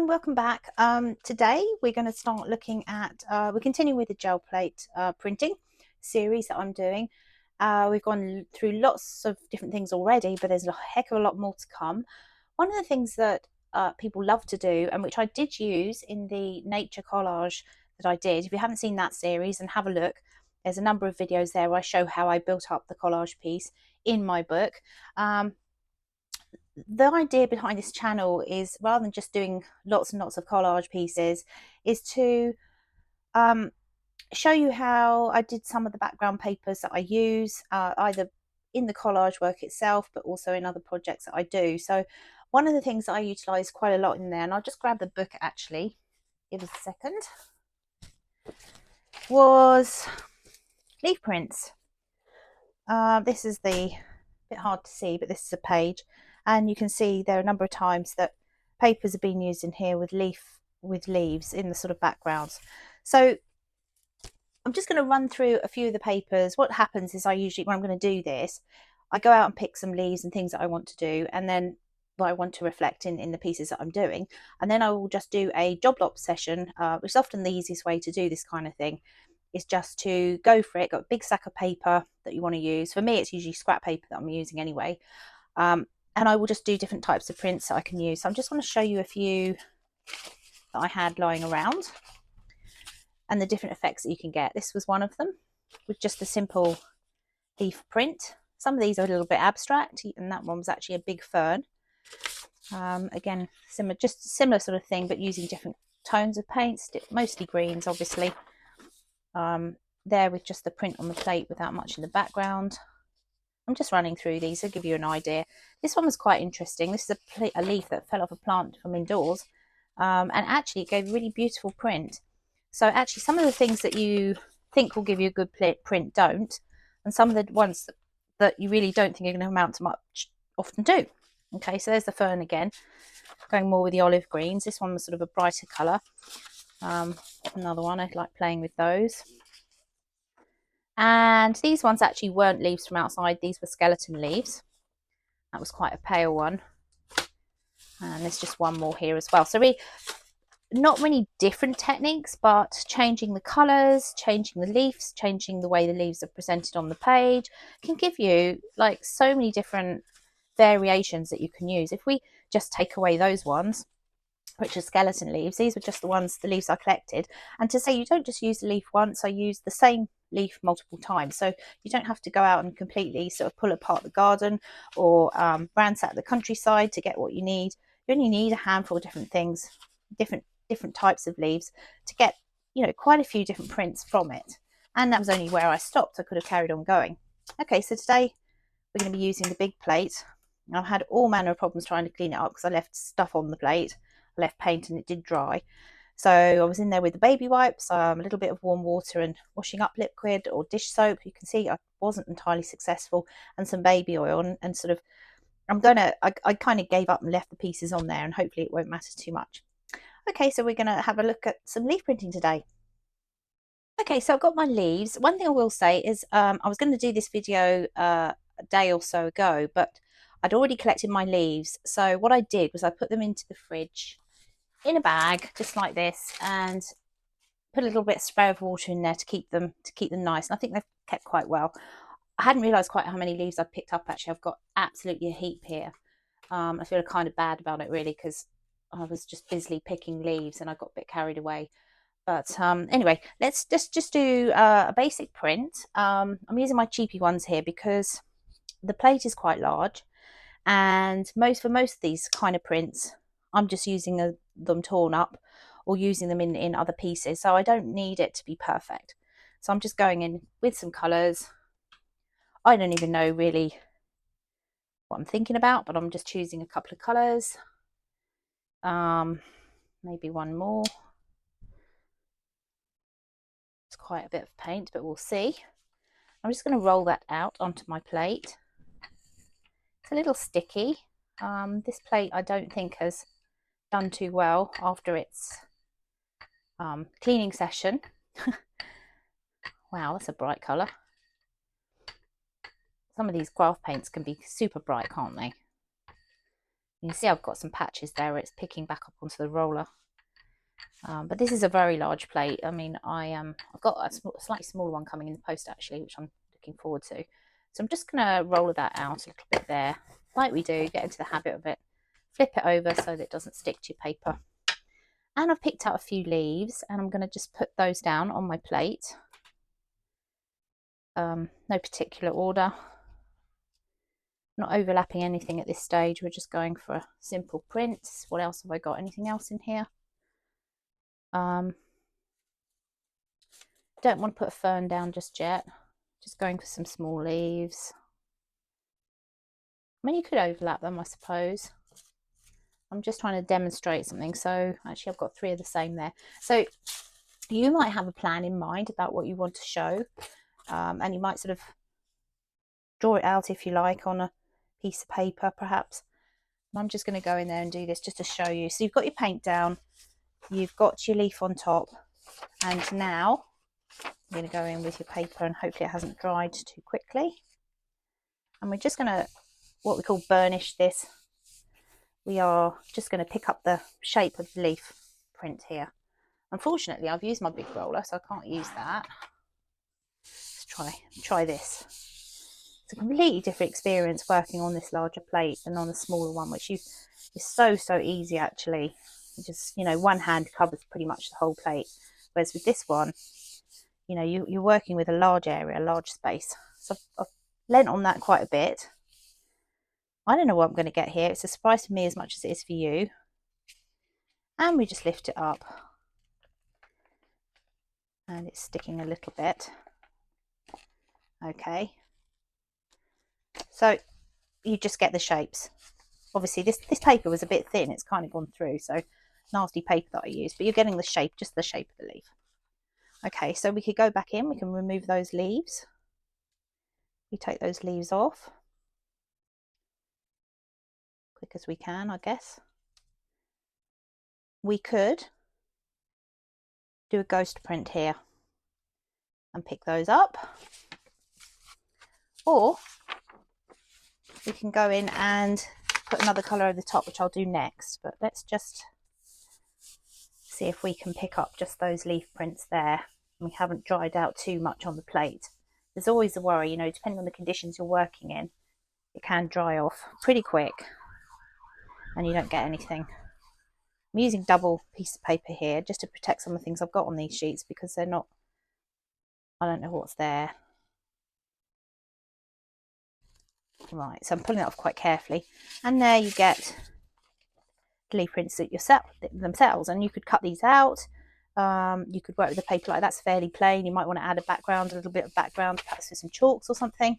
everyone, welcome back. Today we're going to start looking at, we're continuing with the gel plate printing series that I'm doing. We've gone through lots of different things already, but there's a heck of a lot more to come. One of the things that people love to do, and which I did use in the nature collage that I did, if you haven't seen that series, and have a look, there's a number of videos there where I show how I built up the collage piece in my book. The idea behind this channel is, rather than just doing lots and lots of collage pieces, is to show you how I did some of the background papers that I use, either in the collage work itself, but also in other projects that I do. So one of the things that I utilize quite a lot in there, and I'll just grab the book actually, give us a second, was leaf prints. This is the bit hard to see, but this is a page, and you can see there are a number of times that papers have been used in here with leaves in the sort of backgrounds. So I'm just going to run through a few of the papers. What happens is, I usually, when I'm going to do this, I go out and pick some leaves and things that I want to do, and then what I want to reflect in the pieces that I'm doing, and then I will just do a job lot session, which is often the easiest way to do this kind of thing, is just to go for it. Got a big stack of paper that you want to use. For me, it's usually scrap paper that I'm using anyway. And I will just do different types of prints that I can use. So I'm just going to show you a few that I had lying around and the different effects that you can get. This was one of them, with just a simple leaf print. Some of these are a little bit abstract, and that one was actually a big fern. Again, just a similar sort of thing, but using different tones of paints, mostly greens, obviously. There with just the print on the plate without much in the background. I'm just running through these to give you an idea. This one was quite interesting. This is a leaf that fell off a plant from indoors, and actually it gave a really beautiful print. So actually some of the things that you think will give you a good print don't, and some of the ones that you really don't think are going to amount to much often do. Okay, so there's the fern again, going more with the olive greens. This one was sort of a brighter colour. Another one, I like playing with those. And these ones actually weren't leaves from outside, these were skeleton leaves. That was quite a pale one. And there's just one more here as well. So really, not many different techniques, but changing the colours, changing the leaves, changing the way the leaves are presented on the page can give you like so many different variations that you can use. If we just take away those ones, which are skeleton leaves, these were just the leaves I collected. And to say you don't just use the leaf once, I use the same leaf multiple times. So you don't have to go out and completely sort of pull apart the garden or ransack the countryside to get what you need. You only need a handful of different things, different types of leaves, to get, you know, quite a few different prints from it. And that was only where I stopped. I could have carried on going. Okay, so today we're going to be using the big plate. I've had all manner of problems trying to clean it up because I left stuff on the plate. I left paint and it did dry. So I was in there with the baby wipes, a little bit of warm water and washing up liquid or dish soap. You can see I wasn't entirely successful, and some baby oil, and sort of I kind of gave up and left the pieces on there, and hopefully it won't matter too much. Okay, so we're going to have a look at some leaf printing today. Okay, so I've got my leaves. One thing I will say is I was going to do this video a day or so ago, but I'd already collected my leaves. So what I did was I put them into the fridge in a bag, just like this, and put a little bit of spray of water in there to keep them nice. And I think they've kept quite well. I hadn't realised quite how many leaves I'd picked up. Actually, I've got absolutely a heap here. I feel kind of bad about it really, because I was just busily picking leaves and I got a bit carried away. But anyway, let's just do a basic print. I'm using my cheapy ones here because the plate is quite large, and for most of these kind of prints, I'm just using them torn up or using them in other pieces, so I don't need it to be perfect. So I'm just going in with some colours. I don't even know really what I'm thinking about, but I'm just choosing a couple of colours. Maybe one more. It's quite a bit of paint, but we'll see. I'm just going to roll that out onto my plate. It's a little sticky. This plate I don't think has done too well after its cleaning session. Wow, that's a bright colour. Some of these craft paints can be super bright, can't they? You can see I've got some patches there where it's picking back up onto the roller. But this is a very large plate. I mean, I've got a slightly smaller one coming in the post actually, which I'm looking forward to. So I'm just going to roll that out a little bit there, like we do, get into the habit of it. Flip it over so that it doesn't stick to your paper. And I've picked out a few leaves, and I'm going to just put those down on my plate. No particular order. Not overlapping anything at this stage. We're just going for a simple print. What else have I got? Anything else in here? Don't want to put a fern down just yet. Just going for some small leaves. I mean, you could overlap them, I suppose. I'm just trying to demonstrate something. So actually I've got 3 of the same there. So you might have a plan in mind about what you want to show. And you might sort of draw it out if you like on a piece of paper perhaps. And I'm just going to go in there and do this just to show you. So you've got your paint down, you've got your leaf on top, and now I'm going to go in with your paper, and hopefully it hasn't dried too quickly. And we're just going to, what we call burnish this. We are just going to pick up the shape of the leaf print here. Unfortunately, I've used my big roller, so I can't use that. Let's try this. It's a completely different experience working on this larger plate than on the smaller one, which is so easy actually. You just, you know, one hand covers pretty much the whole plate. Whereas with this one, you know, you're working with a large area, a large space. So I've lent on that quite a bit. I don't know what I'm going to get here. It's a surprise for me as much as it is for you. And we just lift it up. And it's sticking a little bit. Okay. So you just get the shapes. Obviously this paper was a bit thin. It's kind of gone through. So nasty paper that I used. But you're getting the shape, just the shape of the leaf. Okay, so we could go back in. We can remove those leaves. We take those leaves off. Quick as we can, I guess. We could do a ghost print here and pick those up, or we can go in and put another colour over the top, which I'll do next. But let's just see if we can pick up just those leaf prints there. We haven't dried out too much on the plate. There's always a worry, you know, depending on the conditions you're working in, it can dry off pretty quick and you don't get anything. I'm using double piece of paper here just to protect some of the things I've got on these sheets, because they're not, I don't know what's there. Right, so I'm pulling it off quite carefully, and there you get the leaf prints that themselves, and you could cut these out. You could work with a paper like that's fairly plain. You might want to add a little bit of background, perhaps with some chalks or something,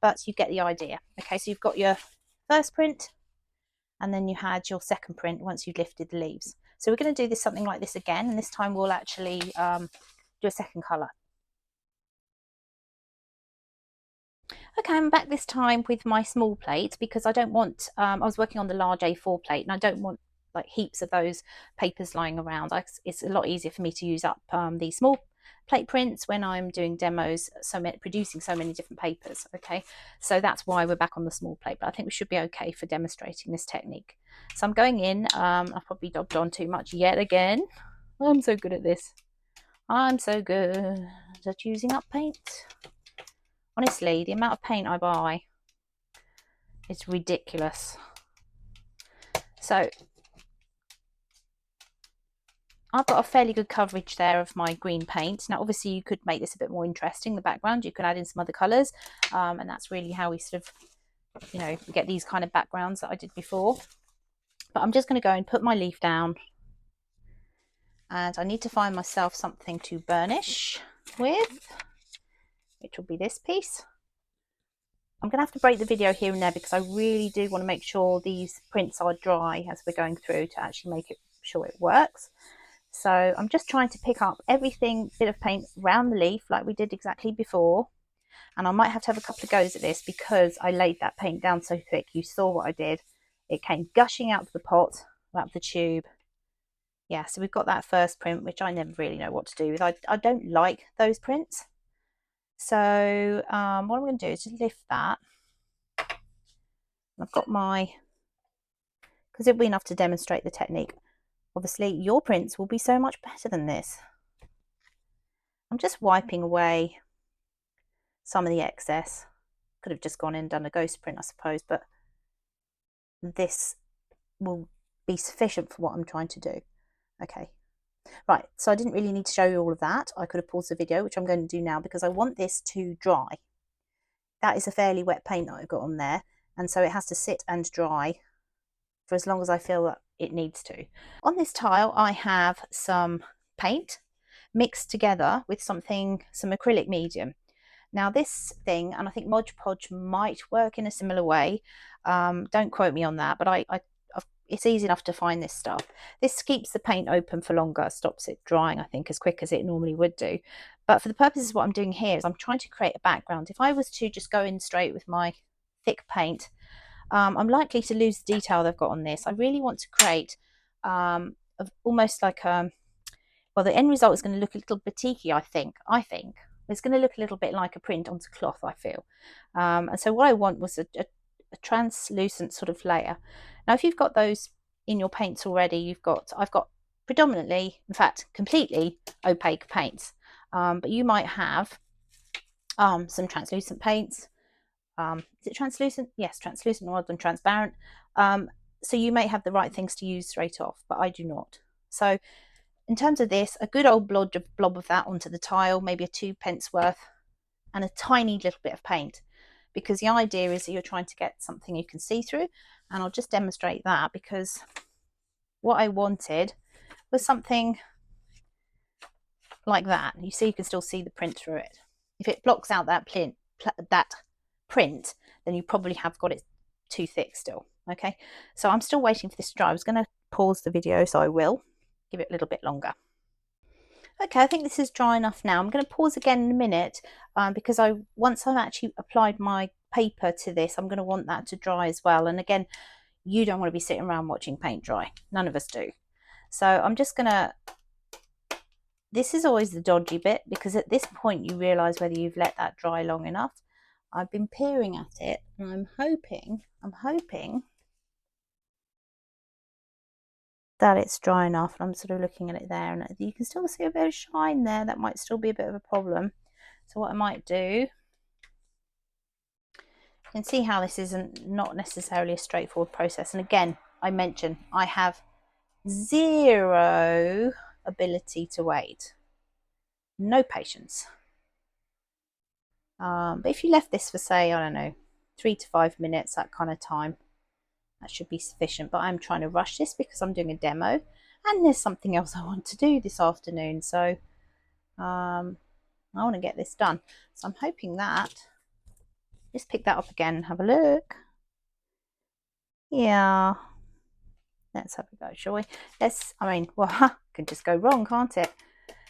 but you get the idea. Okay, so you've got your first print, and then you had your second print once you'd lifted the leaves. So we're going to do this something like this again, and this time we'll actually do a second colour. Okay, I'm back this time with my small plate, because I don't want, I was working on the large A4 plate, and I don't want like heaps of those papers lying around. It's a lot easier for me to use up these small plate prints when I'm doing demos, producing so many different papers. Okay, so that's why we're back on the small plate, but I think we should be okay for demonstrating this technique. So I'm going in, I've probably dobbed on too much yet again. I'm so good at this. I'm so good at using up paint. Honestly, the amount of paint I buy is ridiculous. So I've got a fairly good coverage there of my green paint. Now, obviously, you could make this a bit more interesting, the background. You could add in some other colours, and that's really how we sort of, you know, get these kind of backgrounds that I did before. But I'm just going to go and put my leaf down, and I need to find myself something to burnish with, which will be this piece. I'm going to have to break the video here and there, because I really do want to make sure these prints are dry as we're going through to actually make sure it works. So I'm just trying to pick up everything, bit of paint around the leaf like we did exactly before. And I might have to have a couple of goes at this, because I laid that paint down so thick. You saw what I did. It came gushing out of the pot, out of the tube. Yeah, so we've got that first print, which I never really know what to do with. I don't like those prints. So what I'm going to do is just lift that. I've got my because it'll be enough to demonstrate the technique. Obviously, your prints will be so much better than this. I'm just wiping away some of the excess. Could have just gone in and done a ghost print, I suppose, but this will be sufficient for what I'm trying to do. Okay, right, so I didn't really need to show you all of that. I could have paused the video, which I'm going to do now because I want this to dry. That is a fairly wet paint that I've got on there, and so it has to sit and dry for as long as I feel that it needs to. On this tile, I have some paint mixed together with some acrylic medium. Now this thing, and I think Mod Podge might work in a similar way, don't quote me on that, but it's easy enough to find this stuff. This keeps the paint open for longer, stops it drying, I think, as quick as it normally would do. But for the purposes of what I'm doing here is I'm trying to create a background. If I was to just go in straight with my thick paint, I'm likely to lose the detail they've got on this. I really want to create almost like well, the end result is going to look a little batiky, I think. It's going to look a little bit like a print onto cloth, I feel. And so what I want was a translucent sort of layer. Now, if you've got those in your paints already, I've got predominantly, in fact, completely opaque paints. But you might have some translucent paints. Is it translucent? Yes, translucent rather than transparent. So you may have the right things to use straight off, but I do not. So in terms of this, a good old blob of that onto the tile, maybe a 2p worth, and a tiny little bit of paint, because the idea is that you're trying to get something you can see through, and I'll just demonstrate that because what I wanted was something like that. You see, you can still see the print through it. If it blocks out that print, then you probably have got it too thick still. Okay, so I'm still waiting for this to dry. I was going to pause the video, so I will give it a little bit longer. Okay, I think this is dry enough now. I'm going to pause again in a minute because once I've actually applied my paper to this, I'm going to want that to dry as well. And again, you don't want to be sitting around watching paint dry. None of us do. So I'm just going to, this is always the dodgy bit, because at this point you realise whether you've let that dry long enough. I've been peering at it and I'm hoping that it's dry enough. I'm sort of looking at it there and you can still see a bit of shine there. That might still be a bit of a problem. So what I might do, you can see how this isn't not necessarily a straightforward process. And again, I mentioned I have zero ability to wait, no patience. But if you left this for, say, I don't know, 3 to 5 minutes, that kind of time, that should be sufficient. But I'm trying to rush this because I'm doing a demo and there's something else I want to do this afternoon. So I want to get this done. So I'm hoping that, just pick that up again and have a look. Yeah, let's have a go, shall we? Well, can just go wrong, can't it?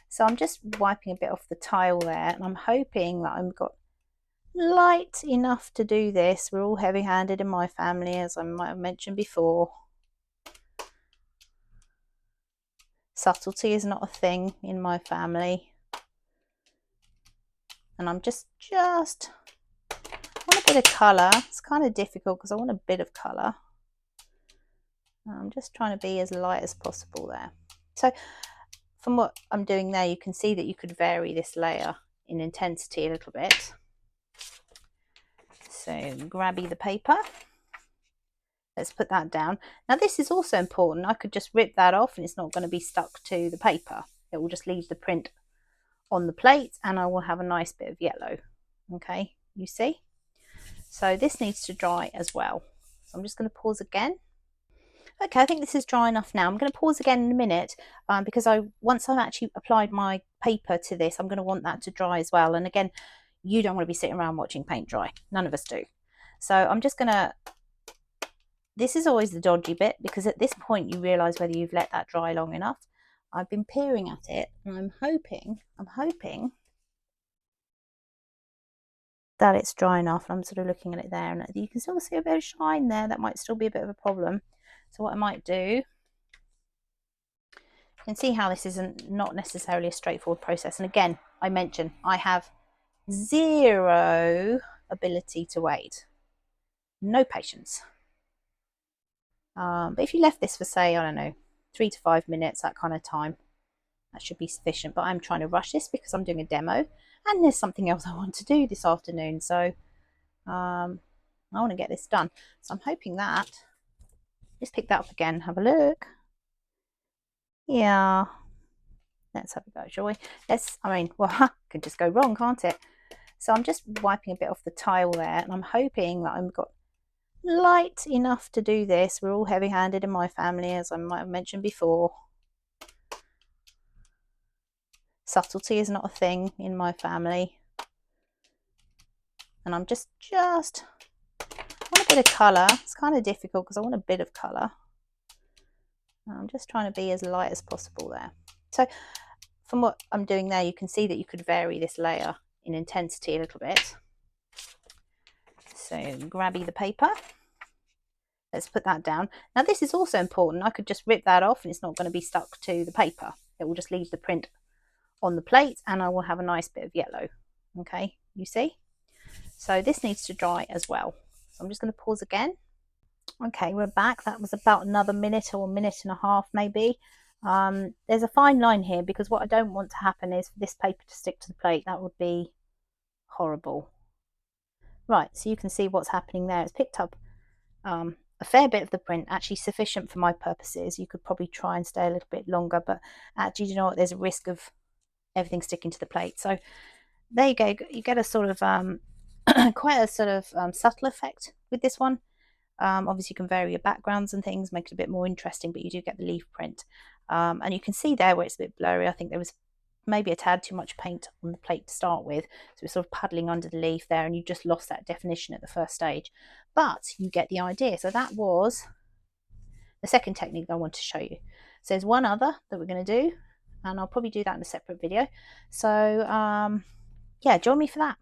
So I'm just wiping a bit off the tile there, and I'm hoping that I've got light enough to do this. We're all heavy-handed in my family, as I might have mentioned before. Subtlety is not a thing in my family. And I'm just want a bit of colour. It's kind of difficult because I want a bit of colour. I'm just trying to be as light as possible there. So from what I'm doing there, you can see that you could vary this layer in intensity a little bit. So grabby the paper. Let's put that down. Now this is also important. I could just rip that off and it's not going to be stuck to the paper. It will just leave the print on the plate and I will have a nice bit of yellow. Okay, you see? So this needs to dry as well. So I'm just going to pause again. Okay, I think this is dry enough now. I'm going to pause again in a minute because once I've actually applied my paper to this, I'm going to want that to dry as well. And again, you don't want to be sitting around watching paint dry. None of us do. So I'm just going to, this is always the dodgy bit, because at this point you realise whether you've let that dry long enough. I've been peering at it and I'm hoping that it's dry enough. I'm sort of looking at it there and you can still see a bit of shine there. That might still be a bit of a problem. So what I might do, you can see how this isn't not necessarily a straightforward process. And again, I mentioned I have zero ability to wait, no patience. But if you left this for, say, I don't know, 3 to 5 minutes, that kind of time, that should be sufficient. But I'm trying to rush this because I'm doing a demo and there's something else I want to do this afternoon. So I want to get this done. So I'm hoping that, let's pick that up again, have a look. Yeah, let's have a go, shall we? Well, could just go wrong, can't it? So I'm just wiping a bit off the tile there, and I'm hoping that I've got light enough to do this. We're all heavy-handed in my family, as I might have mentioned before. Subtlety is not a thing in my family. And I'm just I want a bit of colour. It's kind of difficult because I want a bit of colour. I'm just trying to be as light as possible there. So from what I'm doing there, you can see that you could vary this layer in intensity a little bit. So grabby the paper. Let's put that down. Now this is also important. I could just rip that off and it's not going to be stuck to the paper. It will just leave the print on the plate and I will have a nice bit of yellow. Okay, you see? So this needs to dry as well. So I'm just going to pause again. Okay, we're back. That was about another minute or a minute and a half maybe. There's a fine line here because what I don't want to happen is for this paper to stick to the plate. That would be horrible. Right, so you can see what's happening there. It's picked up a fair bit of the print, actually sufficient for my purposes. You could probably try and stay a little bit longer, but actually, you know what, there's a risk of everything sticking to the plate. So there you go. You get a sort of quite a sort of subtle effect with this one. Obviously you can vary your backgrounds and things, make it a bit more interesting, but you do get the leaf print. And you can see there where it's a bit blurry. I think there was maybe a tad too much paint on the plate to start with, so it's sort of puddling under the leaf there, and you just lost that definition at the first stage, but you get the idea. So that was the second technique I want to show you. So there's one other that we're going to do, and I'll probably do that in a separate video. So yeah, join me for that.